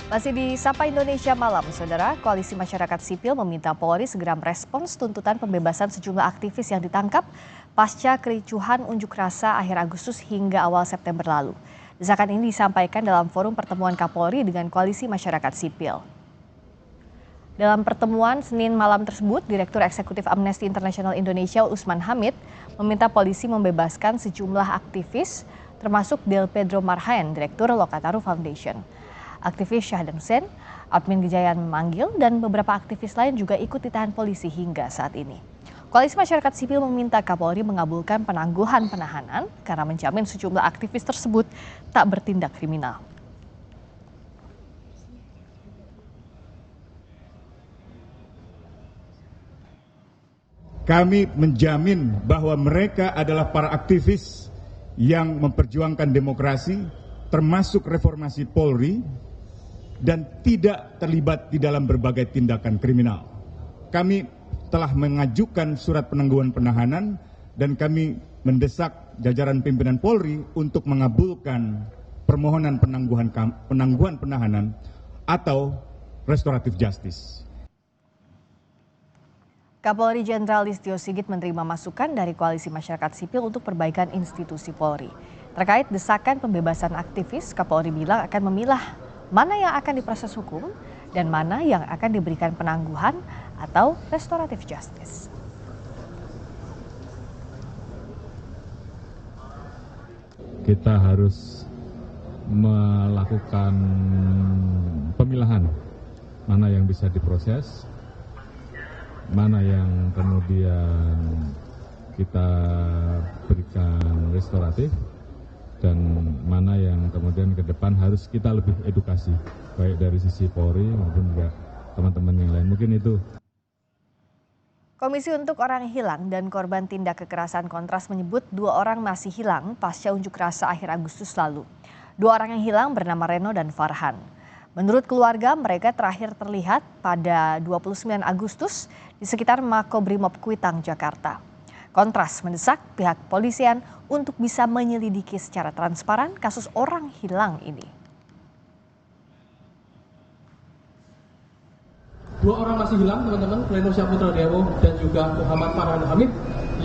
Masih di Sapa Indonesia Malam, Saudara, Koalisi Masyarakat Sipil meminta Polri segera merespons tuntutan pembebasan sejumlah aktivis yang ditangkap pasca kericuhan unjuk rasa akhir Agustus hingga awal September lalu. Desakan ini disampaikan dalam forum pertemuan Kapolri dengan Koalisi Masyarakat Sipil. Dalam pertemuan Senin malam tersebut, Direktur Eksekutif Amnesty International Indonesia Usman Hamid meminta polisi membebaskan sejumlah aktivis, termasuk Del Pedro Marhaen, Direktur Lokataru Foundation. Aktivis Syahdan Hussein, admin Gejayan memanggil, dan beberapa aktivis lain juga ikut ditahan polisi hingga saat ini. Koalisi Masyarakat Sipil meminta Kapolri mengabulkan penangguhan penahanan karena menjamin sejumlah aktivis tersebut tak bertindak kriminal. Kami menjamin bahwa mereka adalah para aktivis yang memperjuangkan demokrasi, termasuk reformasi Polri, dan tidak terlibat di dalam berbagai tindakan kriminal. Kami telah mengajukan surat penangguhan penahanan dan kami mendesak jajaran pimpinan Polri untuk mengabulkan permohonan penangguhan penahanan atau restoratif justice. Kapolri Jenderal Listio Sigit menerima masukan dari Koalisi Masyarakat Sipil untuk perbaikan institusi Polri. Terkait desakan pembebasan aktivis, Kapolri bilang akan memilah mana yang akan diproses hukum dan mana yang akan diberikan penangguhan atau restoratif justice. Kita harus melakukan pemilahan mana yang bisa diproses, mana yang kemudian kita berikan restoratif, dan mana yang kemudian ke depan harus kita lebih edukasi, baik dari sisi Polri maupun juga teman-teman yang lain. Mungkin itu. Komisi untuk Orang Hilang dan Korban Tindak Kekerasan Kontras menyebut 2 orang masih hilang pasca unjuk rasa akhir Agustus lalu. 2 orang yang hilang bernama Reno dan Farhan. Menurut keluarga, mereka terakhir terlihat pada 29 Agustus di sekitar Makobrimob Kuitang, Jakarta. Kontras mendesak pihak polisian untuk bisa menyelidiki secara transparan kasus orang hilang ini. 2 orang masih hilang, teman-teman, Reno Syaputra Dewo dan juga Muhammad Farhan Hamid,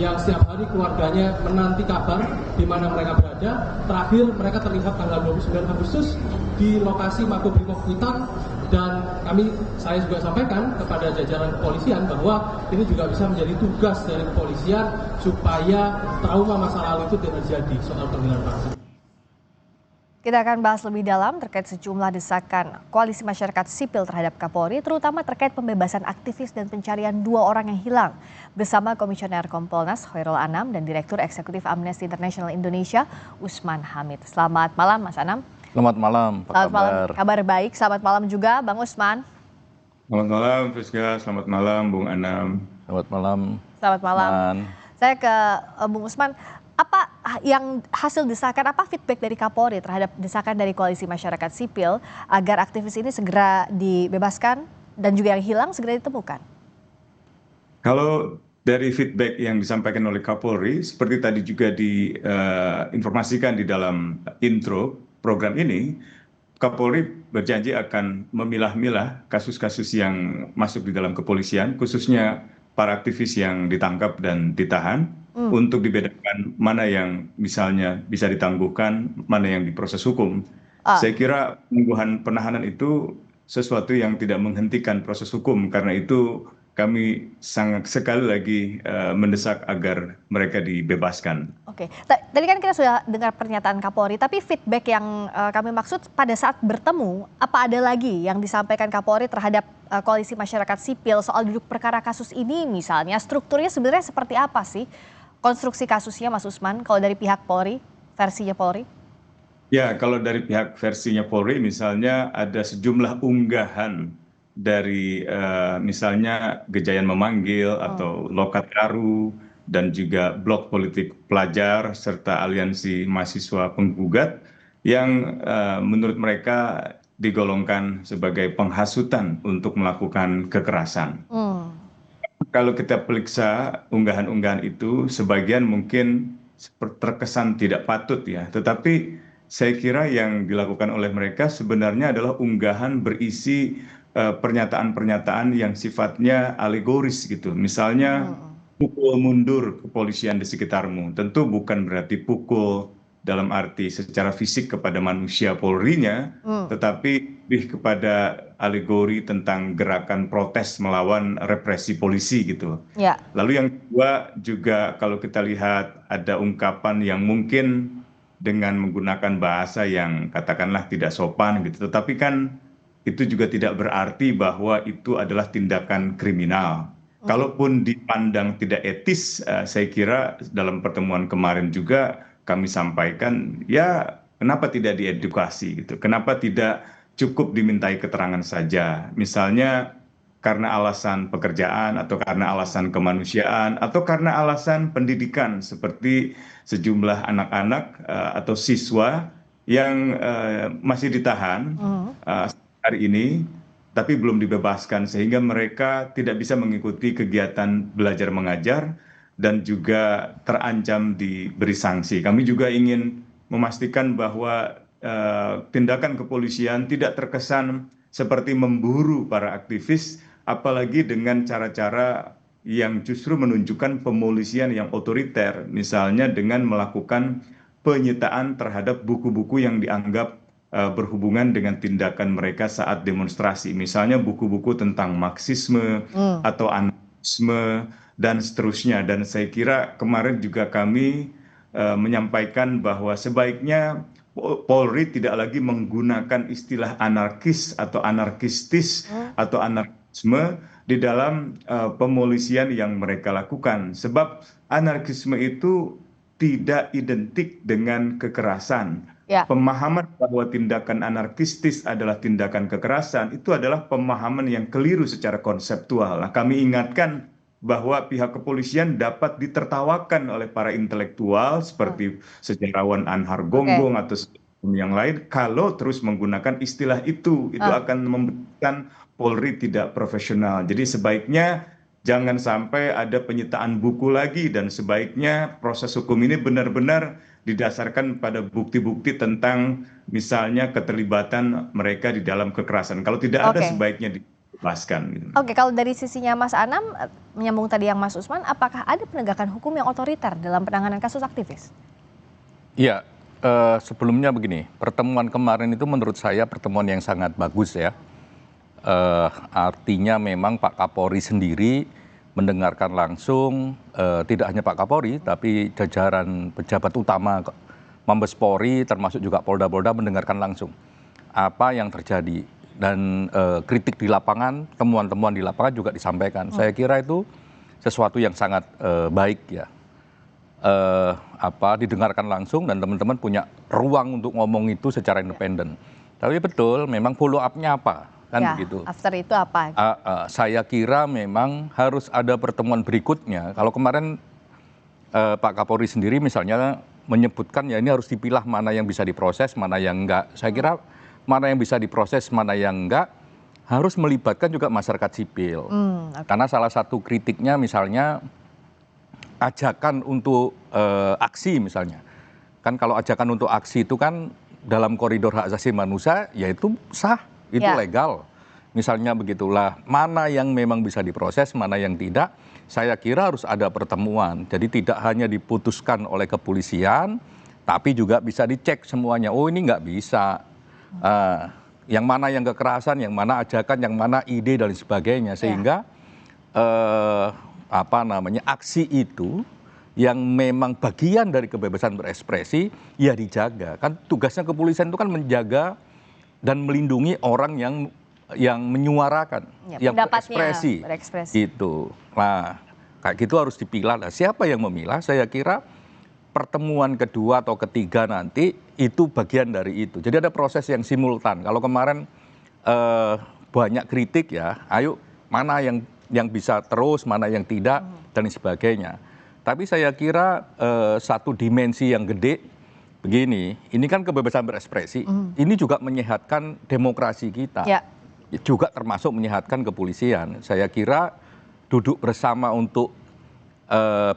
yang setiap hari keluarganya menanti kabar di mana mereka berada. Terakhir mereka terlihat tanggal 29 Agustus di lokasi Makobrimob Kuitang, dan saya juga sampaikan kepada jajaran kepolisian bahwa ini juga bisa menjadi tugas dari kepolisian supaya trauma masa lalu itu tidak terjadi soal penghilangan paksa. Kita akan bahas lebih dalam terkait sejumlah desakan Koalisi Masyarakat Sipil terhadap Kapolri, terutama terkait pembebasan aktivis dan pencarian 2 orang yang hilang, bersama Komisioner Kompolnas Khairul Anam dan Direktur Eksekutif Amnesty International Indonesia Usman Hamid. Selamat malam, Mas Anam. Selamat malam, apa kabar? Kabar baik, selamat malam juga Bang Usman. Selamat malam, Friska. Selamat malam, Bung Anam. Selamat malam. Selamat malam. Saya ke Bung Usman. Apa yang hasil desakan, apa feedback dari Kapolri terhadap desakan dari Koalisi Masyarakat Sipil agar aktivis ini segera dibebaskan dan juga yang hilang segera ditemukan? Kalau dari feedback yang disampaikan oleh Kapolri, seperti tadi juga diinformasikan di dalam intro program ini, Kapolri berjanji akan memilah-milah kasus-kasus yang masuk di dalam kepolisian, khususnya para aktivis yang ditangkap dan ditahan, untuk dibedakan mana yang misalnya bisa ditangguhkan, mana yang diproses hukum. Saya kira penangguhan penahanan itu sesuatu yang tidak menghentikan proses hukum, karena itu kami sangat sekali lagi mendesak agar mereka dibebaskan. Oke, tadi kan kita sudah dengar pernyataan Kapolri, tapi feedback yang kami maksud pada saat bertemu, apa ada lagi yang disampaikan Kapolri terhadap Koalisi Masyarakat Sipil soal duduk perkara kasus ini misalnya, strukturnya sebenarnya seperti apa sih konstruksi kasusnya, Mas Usman, kalau dari pihak Polri, versinya Polri? Ya, kalau dari pihak versinya Polri misalnya ada sejumlah unggahan dari misalnya Gejayan Memanggil atau Lokataru dan juga Blok Politik Pelajar serta Aliansi Mahasiswa Penggugat yang menurut mereka digolongkan sebagai penghasutan untuk melakukan kekerasan. Kalau kita periksa unggahan-unggahan itu, sebagian mungkin terkesan tidak patut ya, tetapi saya kira yang dilakukan oleh mereka sebenarnya adalah unggahan berisi pernyataan-pernyataan yang sifatnya alegoris gitu. Misalnya pukul mundur kepolisian di sekitarmu. Tentu bukan berarti pukul dalam arti secara fisik kepada manusia Polri-nya, tetapi lebih kepada alegori tentang gerakan protes melawan represi polisi gitu. Ya. Lalu yang kedua juga kalau kita lihat ada ungkapan yang mungkin dengan menggunakan bahasa yang katakanlah tidak sopan gitu. Tetapi kan itu juga tidak berarti bahwa itu adalah tindakan kriminal. Kalaupun dipandang tidak etis, saya kira dalam pertemuan kemarin juga kami sampaikan, ya kenapa tidak diedukasi gitu, kenapa tidak cukup dimintai keterangan saja, misalnya karena alasan pekerjaan atau karena alasan kemanusiaan atau karena alasan pendidikan seperti sejumlah anak-anak atau siswa yang masih ditahan hari ini tapi belum dibebaskan sehingga mereka tidak bisa mengikuti kegiatan belajar mengajar dan juga terancam diberi sanksi. Kami juga ingin memastikan bahwa tindakan kepolisian tidak terkesan seperti memburu para aktivis, apalagi dengan cara-cara yang justru menunjukkan pemolisian yang otoriter, misalnya dengan melakukan penyitaan terhadap buku-buku yang dianggap berhubungan dengan tindakan mereka saat demonstrasi, misalnya buku-buku tentang Marxisme atau anarkisme dan seterusnya. Dan saya kira kemarin juga kami menyampaikan bahwa sebaiknya Polri tidak lagi menggunakan istilah anarkis atau anarkistis atau anarkisme di dalam pemolisian yang mereka lakukan. Sebab anarkisme itu tidak identik dengan kekerasan. Ya. Pemahaman bahwa tindakan anarkistis adalah tindakan kekerasan itu adalah pemahaman yang keliru secara konseptual. Nah, kami ingatkan bahwa pihak kepolisian dapat ditertawakan oleh para intelektual seperti sejarawan Anhar Gonggong atau yang lain kalau terus menggunakan istilah itu akan memberikan Polri tidak profesional. Jadi sebaiknya jangan sampai ada penyitaan buku lagi dan sebaiknya proses hukum ini benar-benar didasarkan pada bukti-bukti tentang misalnya keterlibatan mereka di dalam kekerasan. Kalau tidak ada sebaiknya dibebaskan. Gitu. Oke, kalau dari sisinya Mas Anam, menyambung tadi yang Mas Usman, apakah ada penegakan hukum yang otoriter dalam penanganan kasus aktivis? Iya, sebelumnya begini, pertemuan kemarin itu menurut saya pertemuan yang sangat bagus ya. Artinya memang Pak Kapolri sendiri mendengarkan langsung, tidak hanya Pak Kapolri, tapi jajaran pejabat utama Mabes Polri, termasuk juga Polda-Polda mendengarkan langsung apa yang terjadi. Dan kritik di lapangan, temuan-temuan di lapangan juga disampaikan. Saya kira itu sesuatu yang sangat baik ya. Didengarkan langsung dan teman-teman punya ruang untuk ngomong itu secara independen. Tapi betul, memang follow up-nya apa? Kan ya, begitu. After itu apa? Saya kira memang harus ada pertemuan berikutnya. Kalau kemarin Pak Kapolri sendiri misalnya menyebutkan ya ini harus dipilah mana yang bisa diproses, mana yang enggak. Saya kira mana yang bisa diproses, mana yang enggak harus melibatkan juga masyarakat sipil. Karena salah satu kritiknya misalnya ajakan untuk aksi misalnya. Kan kalau ajakan untuk aksi itu kan dalam koridor hak asasi manusia yaitu sah. Itu legal, misalnya begitulah. Mana yang memang bisa diproses, mana yang tidak, saya kira harus ada pertemuan. Jadi tidak hanya diputuskan oleh kepolisian, tapi juga bisa dicek semuanya. Oh ini nggak bisa. Yang mana yang kekerasan, yang mana ajakan, yang mana ide dan sebagainya. Sehingga aksi itu yang memang bagian dari kebebasan berekspresi, ya dijaga. Kan tugasnya kepolisian itu kan menjaga dan melindungi orang yang menyuarakan, yang berekspresi. Gitu. Nah, kayak gitu harus dipilah. Nah, siapa yang memilah? Saya kira pertemuan kedua atau ketiga nanti itu bagian dari itu. Jadi ada proses yang simultan. Kalau kemarin banyak kritik ya, ayo mana yang bisa terus, mana yang tidak dan sebagainya. Tapi saya kira satu dimensi yang gede. Begini, ini kan kebebasan berekspresi, ini juga menyehatkan demokrasi kita, juga termasuk menyehatkan kepolisian. Saya kira duduk bersama untuk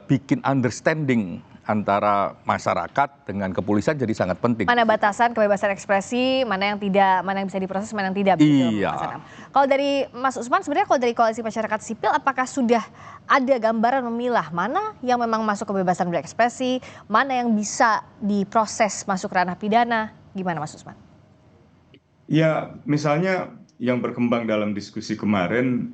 bikin understanding antara masyarakat dengan kepolisian jadi sangat penting. Mana batasan kebebasan ekspresi, mana yang tidak, mana yang bisa diproses, mana yang tidak. Iya. Mas Anam. Kalau dari Mas Usman, sebenarnya kalau dari Koalisi Masyarakat Sipil, apakah sudah ada gambaran memilah mana yang memang masuk kebebasan berekspresi, mana yang bisa diproses masuk ranah pidana? Gimana Mas Usman? Ya, misalnya yang berkembang dalam diskusi kemarin,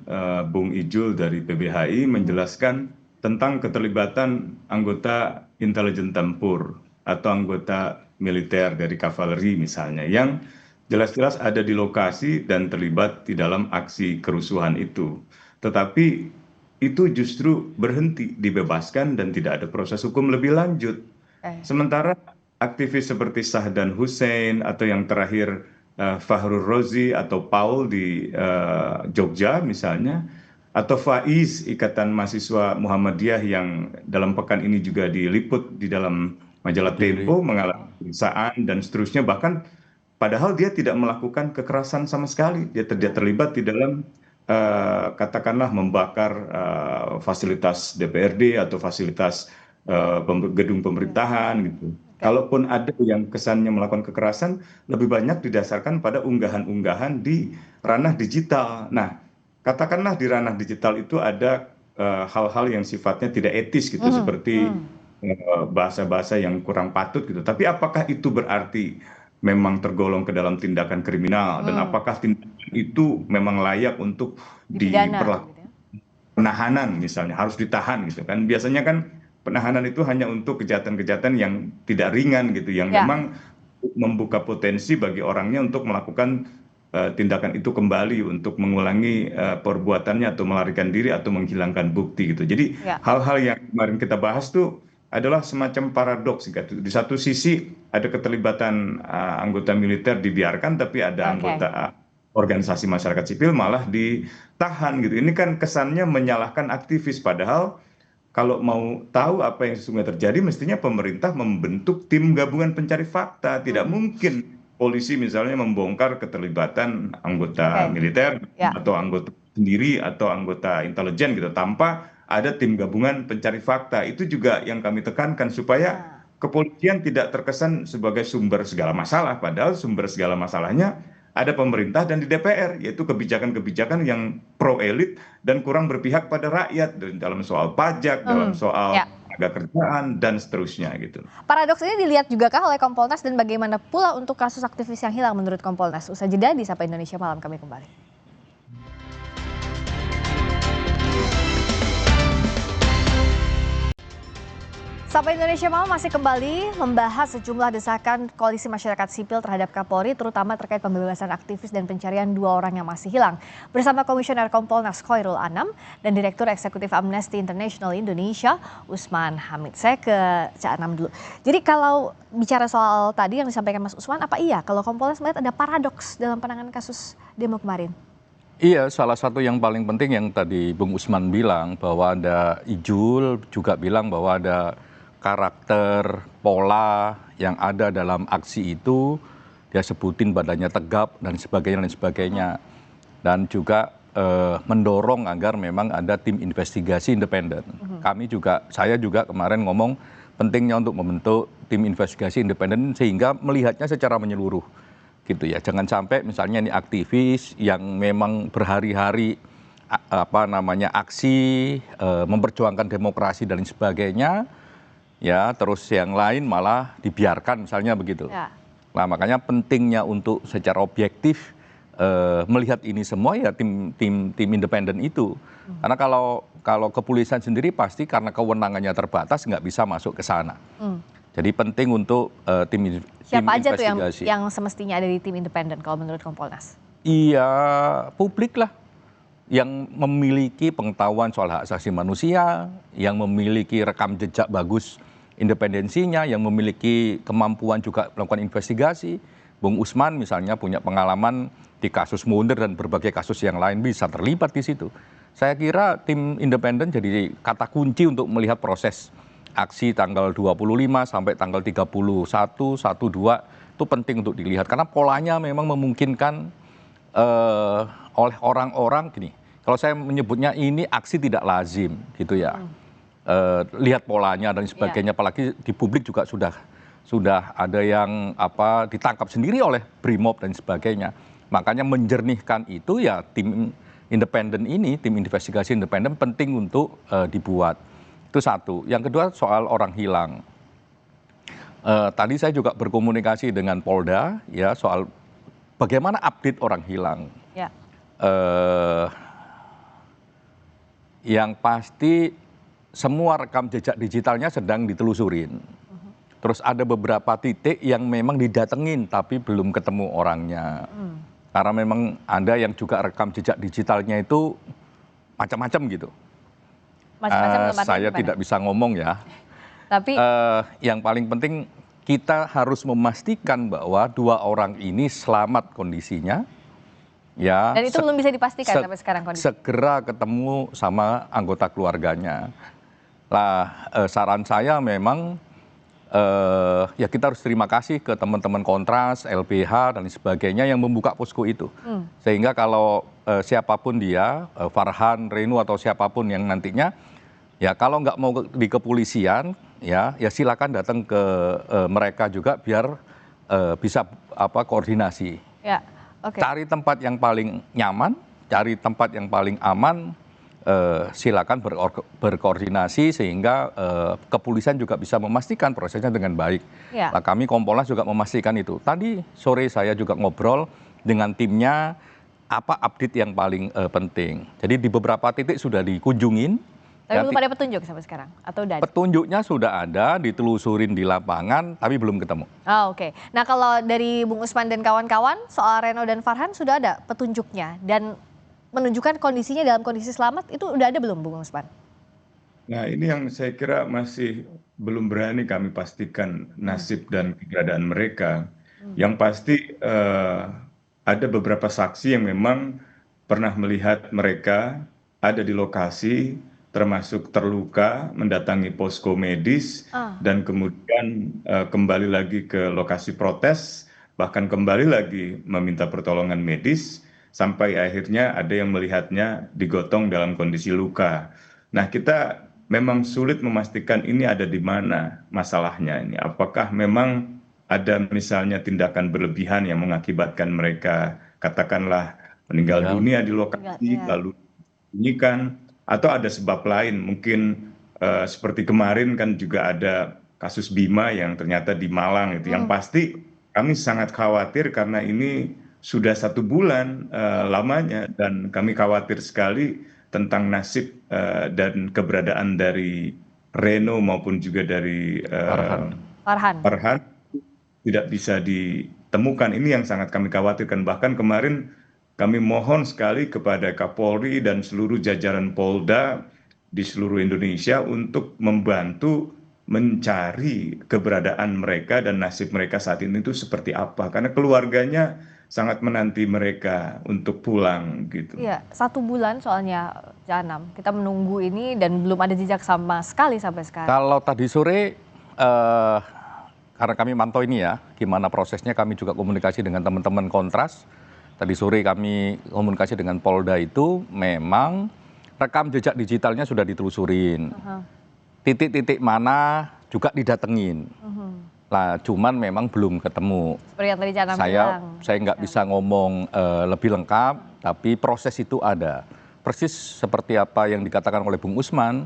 Bung Ijul dari PBHI menjelaskan tentang keterlibatan anggota intelijen tempur atau anggota militer dari kavaleri misalnya, yang jelas-jelas ada di lokasi dan terlibat di dalam aksi kerusuhan itu. Tetapi itu justru berhenti, dibebaskan dan tidak ada proses hukum lebih lanjut. Sementara aktivis seperti Sahdan Hussein atau yang terakhir Fahrul Rozi atau Paul di Jogja misalnya, atau Faiz Ikatan Mahasiswa Muhammadiyah yang dalam pekan ini juga diliput di dalam majalah Tempo mengalami penyiksaan dan seterusnya, bahkan padahal dia tidak melakukan kekerasan sama sekali, dia tidak terlibat di dalam katakanlah membakar fasilitas DPRD atau fasilitas gedung pemerintahan gitu. Kalaupun ada yang kesannya melakukan kekerasan, lebih banyak didasarkan pada unggahan-unggahan di ranah digital. Nah, katakanlah di ranah digital itu ada hal-hal yang sifatnya tidak etis gitu, seperti bahasa-bahasa yang kurang patut gitu. Tapi apakah itu berarti memang tergolong ke dalam tindakan kriminal, dan apakah tindakan itu memang layak untuk diperlakukan penahanan misalnya, harus ditahan gitu kan? Biasanya kan penahanan itu hanya untuk kejahatan-kejahatan yang tidak ringan gitu, yang memang membuka potensi bagi orangnya untuk melakukan tindakan itu kembali untuk mengulangi perbuatannya atau melarikan diri atau menghilangkan bukti gitu. Jadi hal-hal yang kemarin kita bahas tuh adalah semacam paradoks gitu. Di satu sisi ada keterlibatan anggota militer dibiarkan, tapi ada anggota organisasi masyarakat sipil malah ditahan gitu. Ini kan kesannya menyalahkan aktivis, padahal kalau mau tahu apa yang sesungguhnya terjadi, mestinya pemerintah membentuk tim gabungan pencari fakta. Tidak mungkin polisi misalnya membongkar keterlibatan anggota militer atau anggota sendiri atau anggota intelijen gitu tanpa ada tim gabungan pencari fakta. Itu juga yang kami tekankan, supaya kepolisian tidak terkesan sebagai sumber segala masalah, padahal sumber segala masalahnya ada pemerintah dan di DPR, yaitu kebijakan-kebijakan yang pro elit dan kurang berpihak pada rakyat dalam soal pajak, dalam soal tenaga kerjaan dan seterusnya gitu. Paradoks ini dilihat juga kah oleh Kompolnas, dan bagaimana pula untuk kasus aktivis yang hilang menurut Kompolnas? Usai jeda di Sapa Indonesia Malam kami kembali. Sapa Indonesia Malam masih kembali membahas sejumlah desakan Koalisi Masyarakat Sipil terhadap Kapolri, terutama terkait pembebasan aktivis dan pencarian 2 orang yang masih hilang. Bersama Komisioner Kompolnas Khoirul Anam dan Direktur Eksekutif Amnesty International Indonesia, Usman Hamid. Saya ke Cak Anam dulu. Jadi kalau bicara soal tadi yang disampaikan Mas Usman, apa iya kalau Kompolnas melihat ada paradoks dalam penanganan kasus demo kemarin? Iya, salah satu yang paling penting yang tadi Bung Usman bilang, bahwa ada Ijul juga bilang bahwa ada karakter, pola yang ada dalam aksi itu, dia sebutin badannya tegap dan sebagainya. Dan juga mendorong agar memang ada tim investigasi independen. Saya juga kemarin ngomong pentingnya untuk membentuk tim investigasi independen sehingga melihatnya secara menyeluruh. Gitu ya. Jangan sampai misalnya ini aktivis yang memang berhari-hari aksi memperjuangkan demokrasi dan sebagainya, ya terus yang lain malah dibiarkan misalnya begitu. Nah, makanya pentingnya untuk secara objektif melihat ini semua ya tim independen itu. Karena kalau kepolisian sendiri pasti karena kewenangannya terbatas nggak bisa masuk ke sana. Jadi penting untuk tim Siapa aja investigasi. Tuh yang semestinya ada di tim independen kalau menurut Kompolnas? Iya, publik lah. Yang memiliki pengetahuan soal hak asasi manusia, yang memiliki rekam jejak bagus independensinya, yang memiliki kemampuan juga melakukan investigasi. Bung Usman misalnya punya pengalaman di kasus Munir dan berbagai kasus yang lain, bisa terlibat di situ. Saya kira tim independen jadi kata kunci untuk melihat proses aksi tanggal 25 sampai tanggal 31, 12 itu penting untuk dilihat. Karena polanya memang memungkinkan oleh orang-orang gini. Kalau saya menyebutnya ini aksi tidak lazim gitu ya. lihat polanya dan sebagainya, apalagi di publik juga sudah ada yang ditangkap sendiri oleh Brimob dan sebagainya. Makanya menjernihkan itu ya tim independen ini, tim investigasi independen penting untuk dibuat. Itu satu. Yang kedua soal orang hilang. Tadi saya juga berkomunikasi dengan Polda ya soal bagaimana update orang hilang. Ya. Yang pasti semua rekam jejak digitalnya sedang ditelusurin. Terus ada beberapa titik yang memang didatengin tapi belum ketemu orangnya. Karena memang ada yang juga rekam jejak digitalnya itu macam-macam gitu. Saya tidak bisa ngomong ya. Tapi yang paling penting kita harus memastikan bahwa 2 orang ini selamat kondisinya. Ya, dan itu belum bisa dipastikan sampai sekarang kondisi. Segera ketemu sama anggota keluarganya. Lah, saran saya memang ya kita harus terima kasih ke teman-teman Kontras, LBH dan sebagainya yang membuka posko itu. Sehingga kalau siapapun dia, Farhan, Renu atau siapapun yang nantinya, ya kalau nggak mau di kepolisian, ya silakan datang ke mereka juga biar bisa koordinasi. Ya. Okay. Cari tempat yang paling nyaman, cari tempat yang paling aman, silakan berkoordinasi sehingga kepolisian juga bisa memastikan prosesnya dengan baik. Ya. Nah, kami Kompolnas juga memastikan itu. Tadi sore saya juga ngobrol dengan timnya, apa update yang paling penting. Jadi di beberapa titik sudah dikunjungin. Tapi belum ada petunjuk sampai sekarang? Atau udah ada? Petunjuknya sudah ada, ditelusurin di lapangan, tapi belum ketemu. Oke. Nah kalau dari Bung Usman dan kawan-kawan, soal Reno dan Farhan sudah ada petunjuknya? Dan menunjukkan kondisinya dalam kondisi selamat, itu udah ada belum Bung Usman? Nah ini yang saya kira masih belum berani kami pastikan nasib dan keberadaan mereka. Yang pasti ada beberapa saksi yang memang pernah melihat mereka ada di lokasi, termasuk terluka, mendatangi posko medis, dan kemudian kembali lagi ke lokasi protes, bahkan kembali lagi meminta pertolongan medis, sampai akhirnya ada yang melihatnya digotong dalam kondisi luka. Nah, kita memang sulit memastikan ini ada di mana masalahnya ini. Apakah memang ada misalnya tindakan berlebihan yang mengakibatkan mereka katakanlah meninggal dunia di lokasi, lalu disembunyikan, atau ada sebab lain, mungkin seperti kemarin kan juga ada kasus Bima yang ternyata di Malang itu. Yang pasti kami sangat khawatir karena ini sudah 1 bulan lamanya dan kami khawatir sekali tentang nasib dan keberadaan dari Reno maupun juga dari Farhan tidak bisa ditemukan. Ini yang sangat kami khawatirkan. Bahkan kemarin kami mohon sekali kepada Kapolri dan seluruh jajaran Polda di seluruh Indonesia untuk membantu mencari keberadaan mereka dan nasib mereka saat ini itu seperti apa. Karena keluarganya sangat menanti mereka untuk pulang gitu. Iya, 1 bulan soalnya Janam. Kita menunggu ini dan belum ada jejak sama sekali sampai sekarang. Kalau tadi sore, karena kami mantau ini ya, gimana prosesnya, kami juga komunikasi dengan teman-teman Kontras. Tadi sore kami komunikasi dengan Polda itu memang rekam jejak digitalnya sudah ditelusurin. Titik-titik mana juga didatengin. Lah, cuman memang belum ketemu. Seperti yang tadi Janam bilang. Saya nggak bisa ngomong lebih lengkap, tapi proses itu ada. Persis seperti apa yang dikatakan oleh Bung Usman,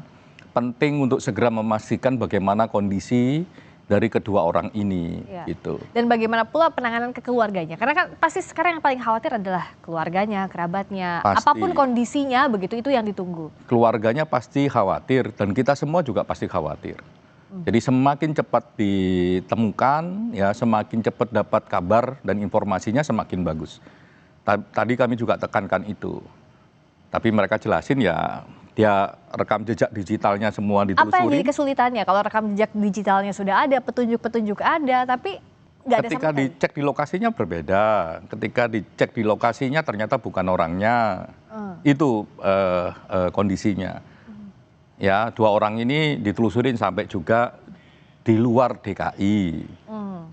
penting untuk segera memastikan bagaimana kondisi dari kedua orang ini, gitu. Dan bagaimana pula penanganan ke keluarganya? Karena kan pasti sekarang yang paling khawatir adalah keluarganya, kerabatnya, apapun kondisinya, begitu itu yang ditunggu. Keluarganya pasti khawatir dan kita semua juga pasti khawatir. Jadi semakin cepat ditemukan, ya semakin cepat dapat kabar dan informasinya semakin bagus. Tadi kami juga tekankan itu. Tapi mereka jelasin ya, dia rekam jejak digitalnya semua ditelusuri. Apa yang jadi kesulitannya? Kalau rekam jejak digitalnya sudah ada, petunjuk-petunjuk ada, tapi nggak ada sama Ketika dicek di lokasinya berbeda. Ketika dicek di lokasinya ternyata bukan orangnya. Itu kondisinya. Ya, 2 orang ini ditelusurin sampai juga di luar DKI.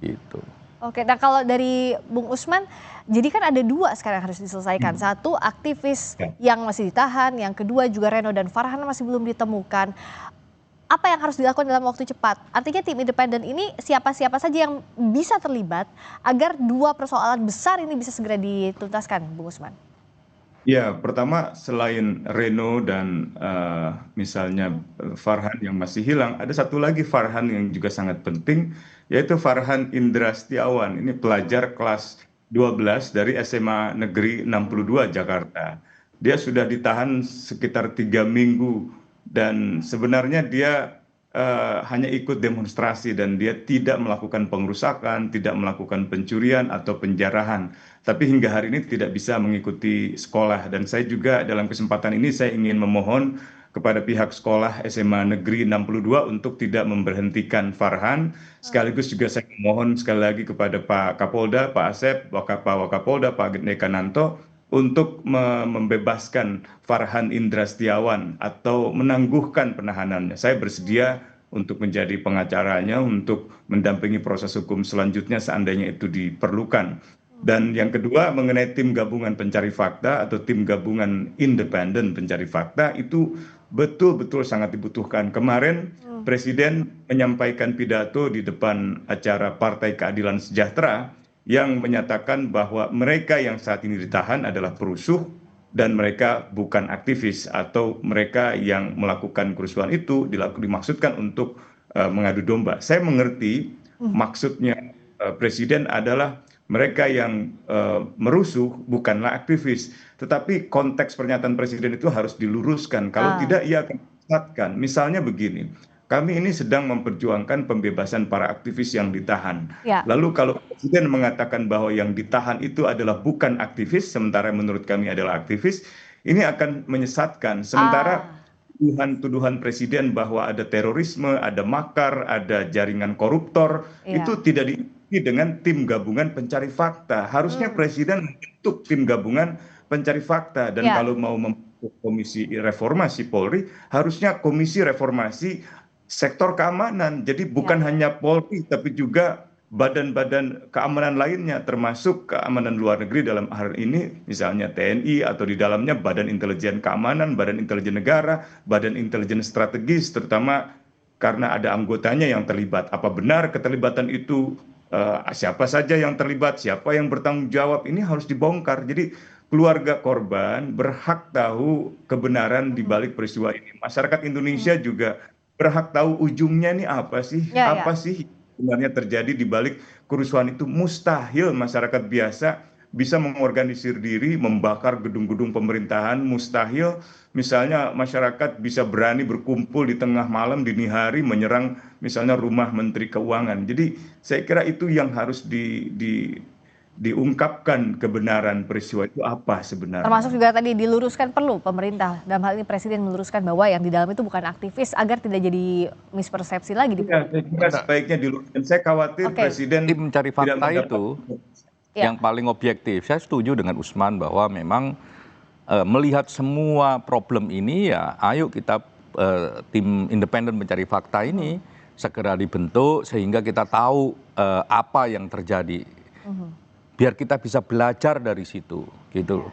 Gitu. Oke, nah kalau dari Bung Usman, jadi kan ada 2 sekarang harus diselesaikan. 1 aktivis yang masih ditahan, yang kedua juga Reno dan Farhan masih belum ditemukan. apa yang harus dilakukan dalam waktu cepat? Artinya tim independen ini siapa-siapa saja yang bisa terlibat agar dua persoalan besar ini bisa segera dituntaskan, Bung Usman? Ya, pertama selain Reno dan misalnya Farhan yang masih hilang, ada satu lagi Farhan yang juga sangat penting, yaitu Farhan Indra Setiawan. Ini pelajar kelas 12 dari SMA Negeri 62 Jakarta. Dia sudah ditahan sekitar 3 minggu dan sebenarnya dia hanya ikut demonstrasi dan dia tidak melakukan pengerusakan, tidak melakukan pencurian atau penjarahan. Tapi hingga hari ini tidak bisa mengikuti sekolah. Dan saya juga dalam kesempatan ini saya ingin memohon kepada pihak sekolah SMA Negeri 62 untuk tidak memberhentikan Farhan. Sekaligus juga saya memohon sekali lagi kepada Pak Kapolda, Pak Asep, Pak Wakapolda, Pak Dekananto untuk membebaskan Farhan Indra Setiawan atau menangguhkan penahanannya. Saya bersedia untuk menjadi pengacaranya, untuk mendampingi proses hukum selanjutnya seandainya itu diperlukan. Dan yang kedua mengenai tim gabungan pencari fakta atau tim gabungan independen pencari fakta itu betul-betul sangat dibutuhkan. Kemarin Presiden menyampaikan pidato di depan acara Partai Keadilan Sejahtera yang menyatakan bahwa mereka yang saat ini ditahan adalah perusuh dan mereka bukan aktivis atau mereka yang melakukan kerusuhan itu dimaksudkan untuk mengadu domba. Saya mengerti maksudnya Presiden adalah mereka yang merusuh bukanlah aktivis, tetapi konteks pernyataan Presiden itu harus diluruskan. Kalau tidak, ia akan menyesatkan. Misalnya begini, kami ini sedang memperjuangkan pembebasan para aktivis yang ditahan. Lalu kalau Presiden mengatakan bahwa yang ditahan itu adalah bukan aktivis, sementara menurut kami adalah aktivis, ini akan menyesatkan. Sementara tuduhan Presiden bahwa ada terorisme, ada makar, ada jaringan koruptor, itu tidak diikuti dengan tim gabungan pencari fakta. Harusnya Presiden membentuk tim gabungan pencari fakta. Dan kalau mau membentuk komisi reformasi Polri, harusnya komisi reformasi sektor keamanan. Jadi bukan hanya Polri, tapi juga badan-badan keamanan lainnya, termasuk keamanan luar negeri dalam hal ini, misalnya TNI atau di dalamnya Badan Intelijen Keamanan, Badan Intelijen Negara, Badan Intelijen Strategis, terutama karena ada anggotanya yang terlibat. Apa benar keterlibatan itu? Siapa saja yang terlibat? Siapa yang bertanggung jawab? Ini harus dibongkar. Jadi keluarga korban berhak tahu kebenaran di balik peristiwa ini. Masyarakat Indonesia juga berhak tahu ujungnya ini apa sih? Apa sih sebenarnya terjadi di balik kerusuhan itu? Mustahil masyarakat biasa bisa mengorganisir diri, membakar gedung-gedung pemerintahan. Mustahil misalnya masyarakat bisa berani berkumpul di tengah malam, dini hari, menyerang misalnya rumah Menteri Keuangan. Jadi saya kira itu yang harus diungkapkan kebenaran peristiwa itu apa sebenarnya. Termasuk juga tadi diluruskan perlu pemerintah, dalam hal ini Presiden meluruskan bahwa yang di dalam itu bukan aktivis agar tidak jadi mispersepsi lagi. Ya, saya kira sebaiknya diluruskan. Saya khawatir Presiden tim mencari fakta itu yang paling objektif. Saya setuju dengan Usman bahwa memang melihat semua problem ini ya ayo kita tim independen pencari fakta ini segera dibentuk sehingga kita tahu apa yang terjadi. Biar kita bisa belajar dari situ gitu.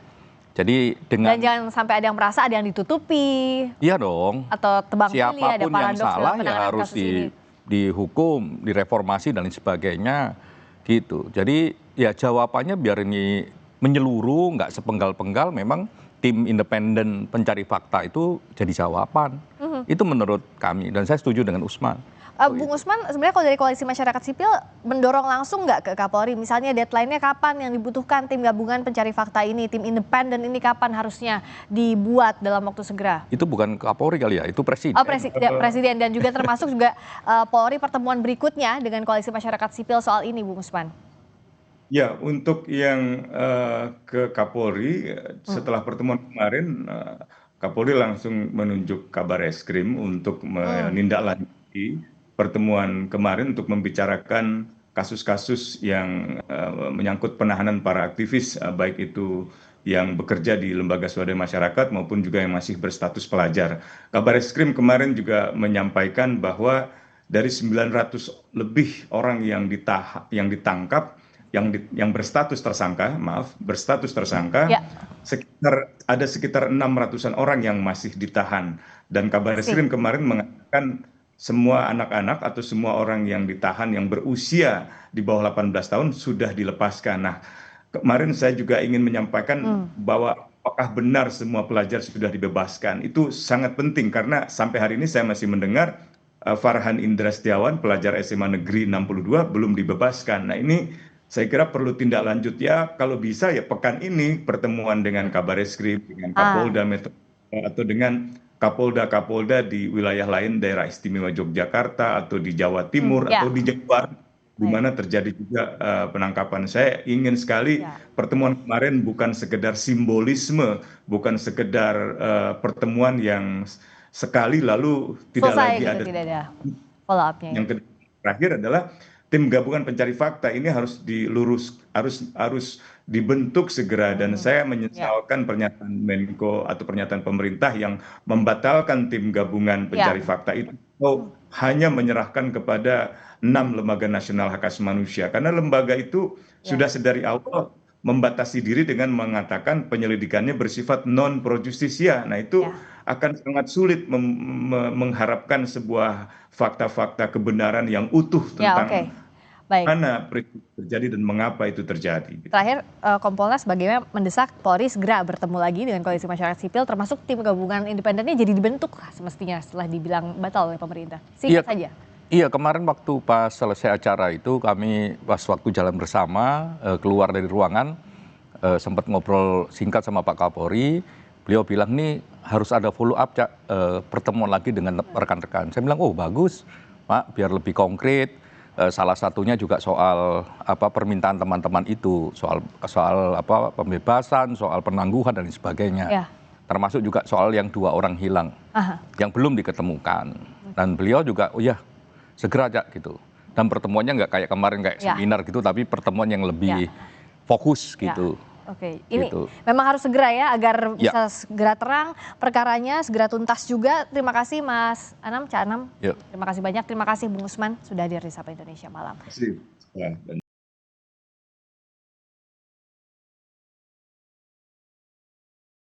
Jadi dengan dan jangan sampai ada yang merasa ada yang ditutupi. Iya dong. Atau tebang pilih ada siapapun yang salah ya harus dihukum, direformasi dan lain sebagainya gitu. Jadi ya jawabannya biar ini menyeluruh, nggak sepenggal-penggal, memang tim independen pencari fakta itu jadi jawaban. Itu menurut kami dan saya setuju dengan Usman. Bung Usman, sebenarnya kalau dari Koalisi Masyarakat Sipil mendorong langsung nggak ke Kapolri? Misalnya deadline-nya kapan yang dibutuhkan tim gabungan pencari fakta ini, tim independen ini kapan harusnya dibuat dalam waktu segera? Itu bukan Kapolri kali ya, itu Presiden. Oh, Presiden dan juga termasuk juga Polri pertemuan berikutnya dengan Koalisi Masyarakat Sipil soal ini, Bung Usman. Ya, untuk yang ke Kapolri, setelah pertemuan kemarin, Kapolri langsung menunjuk Kabar Eskrim untuk menindaklanjuti pertemuan kemarin untuk membicarakan kasus-kasus yang menyangkut penahanan para aktivis, baik itu yang bekerja di lembaga swadaya masyarakat maupun juga yang masih berstatus pelajar. Kabar Eskrim kemarin juga menyampaikan bahwa dari 900 lebih orang yang ditangkap, yang berstatus tersangka, ada sekitar 600-an orang yang masih ditahan. Dan Kabar Eskrim kemarin mengatakan semua anak-anak atau semua orang yang ditahan yang berusia di bawah 18 tahun sudah dilepaskan. Nah, kemarin saya juga ingin menyampaikan bahwa apakah benar semua pelajar sudah dibebaskan. Itu sangat penting karena sampai hari ini saya masih mendengar Farhan Indra Setiawan, pelajar SMA Negeri 62 belum dibebaskan. Nah, ini saya kira perlu tindak lanjut ya, kalau bisa ya pekan ini pertemuan dengan Kabareskrim, dengan Kapolda Metro atau dengan Kapolda di wilayah lain daerah istimewa Yogyakarta atau di Jawa Timur atau di Jawa di mana terjadi juga penangkapan. Saya ingin sekali pertemuan kemarin bukan sekedar simbolisme, bukan sekedar pertemuan yang sekali lalu tidak selesai lagi gitu, ada. tidak ada follow up-nya. Yang terakhir adalah tim gabungan pencari fakta ini harus harus dibentuk segera, dan saya menyesalkan pernyataan Menko atau pernyataan pemerintah yang membatalkan tim gabungan pencari fakta itu atau hanya menyerahkan kepada 6 lembaga nasional hak asasi manusia, karena lembaga itu sudah sedari awal membatasi diri dengan mengatakan penyelidikannya bersifat non pro justisia. Nah, itu akan sangat sulit mengharapkan sebuah fakta-fakta kebenaran yang utuh tentang mana peristiwa terjadi dan mengapa itu terjadi. Terakhir, Kompolnas bagaimana mendesak Polri segera bertemu lagi dengan koalisi masyarakat sipil, termasuk tim gabungan independennya jadi dibentuk semestinya setelah dibilang batal oleh pemerintah. Singkat saja. Iya, kemarin waktu pas selesai acara itu kami pas waktu jalan bersama keluar dari ruangan sempat ngobrol singkat sama Pak Kapolri. Beliau bilang nih harus ada follow up pertemuan lagi dengan rekan-rekan. Saya bilang oh bagus Pak, biar lebih konkret. Salah satunya juga soal permintaan teman-teman itu, soal pembebasan, soal penangguhan dan sebagainya. Termasuk juga soal yang 2 orang hilang yang belum diketemukan. Dan beliau juga oh ya segera aja gitu. Dan pertemuannya nggak kayak kemarin kayak seminar gitu, tapi pertemuan yang lebih fokus gitu. Oke, ini memang harus segera ya agar bisa segera terang perkaranya, segera tuntas juga. Terima kasih Mas Anam, Cak Anam. Terima kasih banyak, terima kasih Bung Usman sudah hadir di Sapa Indonesia Malam. Terima kasih.